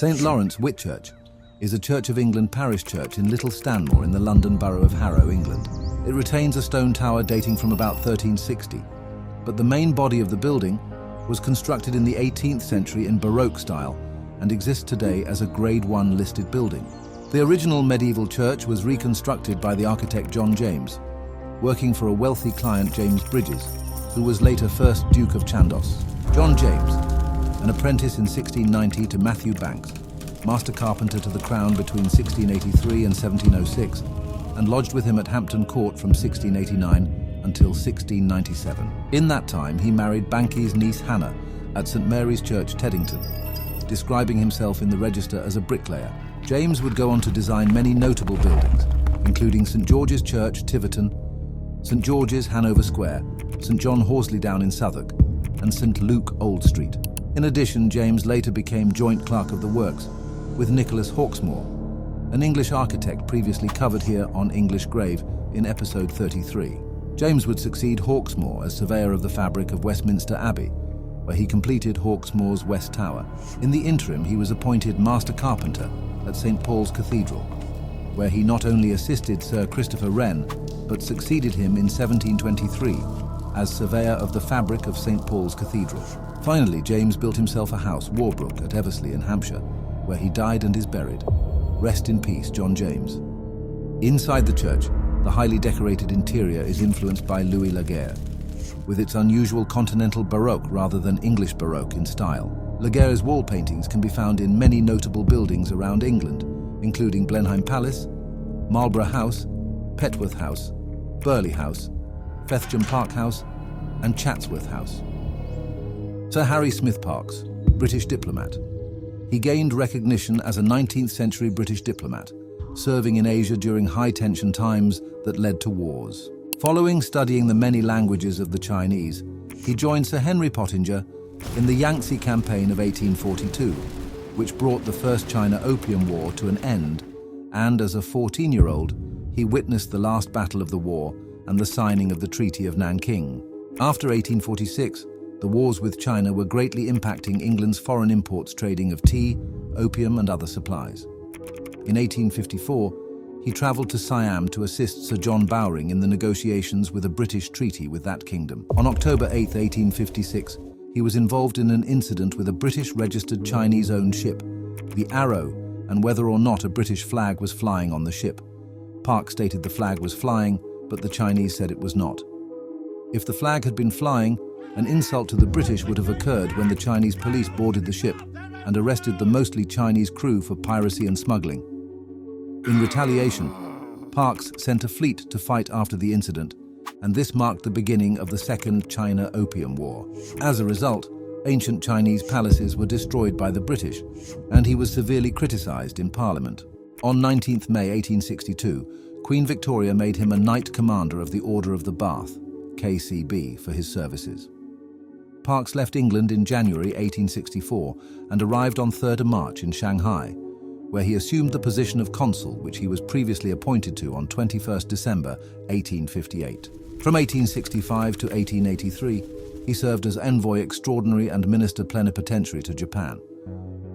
St. Lawrence, Whitchurch, is a Church of England parish church in Little Stanmore in the London Borough of Harrow, England. It retains a stone tower dating from about 1360, but the main body of the building was constructed in the 18th century in Baroque style and exists today as a Grade 1 listed building. The original medieval church was reconstructed by the architect John James, working for a wealthy client James Bridges, who was later 1st Duke of Chandos. John James, an apprentice in 1690 to Matthew Banks, master carpenter to the crown between 1683 and 1706, and lodged with him at Hampton Court from 1689 until 1697. In that time, he married Banky's niece Hannah at St Mary's Church, Teddington, describing himself in the register as a bricklayer. James would go on to design many notable buildings, including St George's Church, Tiverton, St George's, Hanover Square, St John Horsley-Down in Southwark, and St Luke, Old Street. In addition, James later became joint clerk of the works with Nicholas Hawksmoor, an English architect previously covered here on Englishgrave in episode 33. James would succeed Hawksmoor as surveyor of the fabric of Westminster Abbey, where he completed Hawksmoor's West Tower. In the interim, he was appointed master carpenter at St Paul's Cathedral, where he not only assisted Sir Christopher Wren, but succeeded him in 1723 as surveyor of the fabric of St Paul's Cathedral. Finally, James built himself a house, Warbrook, at Eversley in Hampshire, where he died and is buried. Rest in peace, John James. Inside the church, the highly decorated interior is influenced by Louis Laguerre, with its unusual continental Baroque rather than English Baroque in style. Laguerre's wall paintings can be found in many notable buildings around England, including Blenheim Palace, Marlborough House, Petworth House, Burghley House, Fethjham Park House, and Chatsworth House. Sir Harry Smith Parks, British diplomat. He gained recognition as a 19th century British diplomat, serving in Asia during high-tension times that led to wars. Following studying the many languages of the Chinese, he joined Sir Henry Pottinger in the Yangtze Campaign of 1842, which brought the First China Opium War to an end, and as a 14-year-old, he witnessed the last battle of the war and the signing of the Treaty of Nanking. After 1846, the wars with China were greatly impacting England's foreign imports trading of tea, opium and other supplies. In 1854, he travelled to Siam to assist Sir John Bowring in the negotiations with a British treaty with that kingdom. On October 8, 1856, he was involved in an incident with a British-registered Chinese-owned ship, the Arrow, and whether or not a British flag was flying on the ship. Parks stated the flag was flying, but the Chinese said it was not. If the flag had been flying, an insult to the British would have occurred when the Chinese police boarded the ship and arrested the mostly Chinese crew for piracy and smuggling. In retaliation, Parks sent a fleet to fight after the incident, and this marked the beginning of the Second China Opium War. As a result, ancient Chinese palaces were destroyed by the British, and he was severely criticized in Parliament. On 19th May 1862, Queen Victoria made him a Knight Commander of the Order of the Bath, KCB, for his services. Parks left England in January 1864 and arrived on 3rd March in Shanghai, where he assumed the position of consul, which he was previously appointed to on 21st December 1858. From 1865 to 1883, he served as envoy extraordinary and minister plenipotentiary to Japan.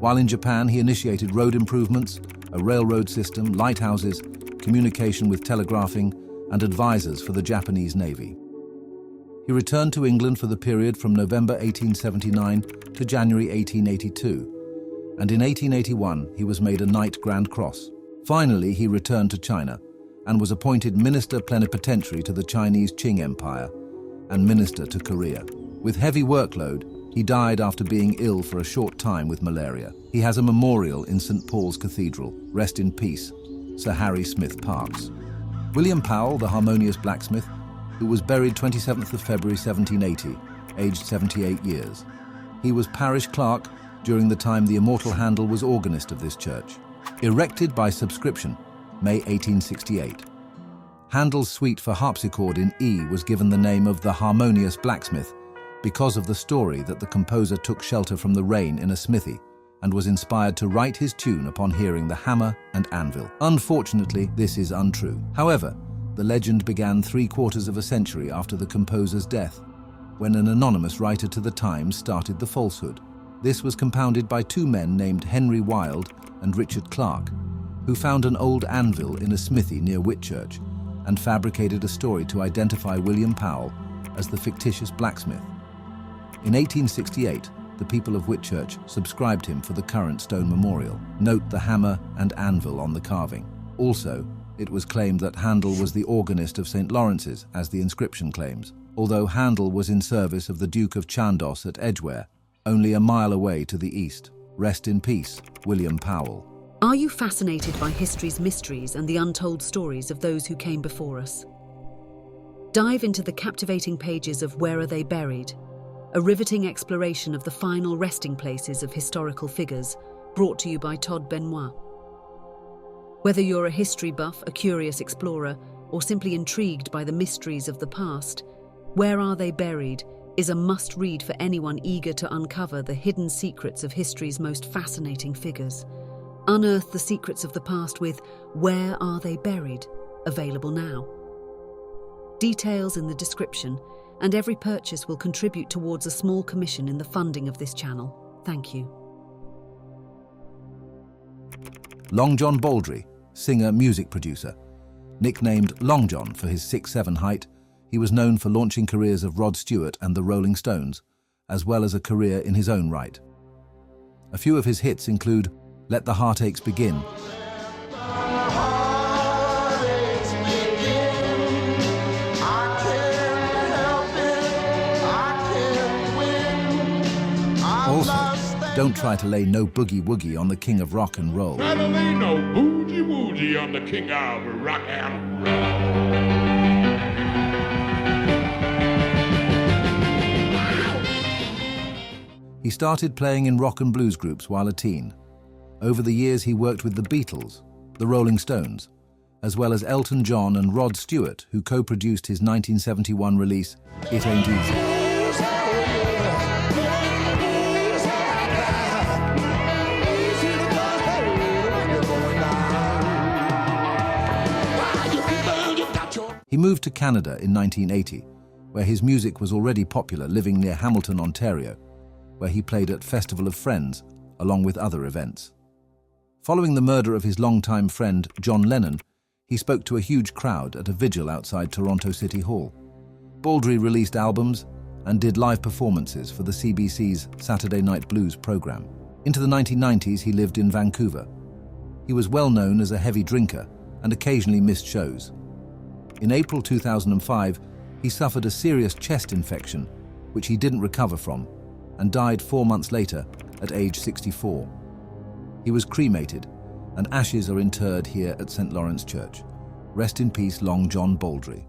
While in Japan, he initiated road improvements, a railroad system, lighthouses, communication with telegraphing, and advisors for the Japanese Navy. He returned to England for the period from November 1879 to January 1882, and in 1881 he was made a Knight Grand Cross. Finally, he returned to China and was appointed Minister Plenipotentiary to the Chinese Qing Empire and Minister to Korea. With heavy workload, he died after being ill for a short time with malaria. He has a memorial in St Paul's Cathedral. Rest in peace, Sir Harry Smith Parks. William Powell, the harmonious blacksmith, who was buried 27th of February 1780, aged 78 years. He was parish clerk during the time the immortal Handel was organist of this church. Erected by subscription, May 1868. Handel's suite for harpsichord in E was given the name of the harmonious blacksmith because of the story that the composer took shelter from the rain in a smithy and was inspired to write his tune upon hearing the hammer and anvil. Unfortunately, this is untrue. However, the legend began 3/4 of a century after the composer's death, when an anonymous writer to the Times started the falsehood. This was compounded by two men named Henry Wilde and Richard Clark, who found an old anvil in a smithy near Whitchurch and fabricated a story to identify William Powell as the fictitious blacksmith. In 1868, the people of Whitchurch subscribed him for the current stone memorial. Note the hammer and anvil on the carving. Also, it was claimed that Handel was the organist of St. Lawrence's, as the inscription claims, although Handel was in service of the Duke of Chandos at Edgware, only a mile away to the east. Rest in peace, William Powell. Are you fascinated by history's mysteries and the untold stories of those who came before us? Dive into the captivating pages of Where Are They Buried?, a riveting exploration of the final resting places of historical figures, brought to you by Todd Benoit. Whether you're a history buff, a curious explorer, or simply intrigued by the mysteries of the past, Where Are They Buried? Is a must-read for anyone eager to uncover the hidden secrets of history's most fascinating figures. Unearth the secrets of the past with Where Are They Buried? Available now. Details in the description, and every purchase will contribute towards a small commission in the funding of this channel. Thank you. Long John Baldry, singer, music producer. Nicknamed Long John for his 6'7" height, he was known for launching careers of Rod Stewart and the Rolling Stones, as well as a career in his own right. A few of his hits include Let the Heartaches Begin, also, Don't Try to Lay No Boogie Woogie on the King of Rock and Roll. Try to lay no boogie woogie on the King of Rock and Roll. He started playing in rock and blues groups while a teen. Over the years he worked with the Beatles, the Rolling Stones, as well as Elton John and Rod Stewart, who co-produced his 1971 release, It Ain't Easy. He moved to Canada in 1980, where his music was already popular, living near Hamilton, Ontario, where he played at Festival of Friends, along with other events. Following the murder of his longtime friend John Lennon, he spoke to a huge crowd at a vigil outside Toronto City Hall. Baldry released albums and did live performances for the CBC's Saturday Night Blues program. Into the 1990s, he lived in Vancouver. He was well known as a heavy drinker and occasionally missed shows. In April 2005, he suffered a serious chest infection, which he didn't recover from, and died 4 months later at age 64. He was cremated, and ashes are interred here at St. Lawrence Church. Rest in peace, Long John Baldry.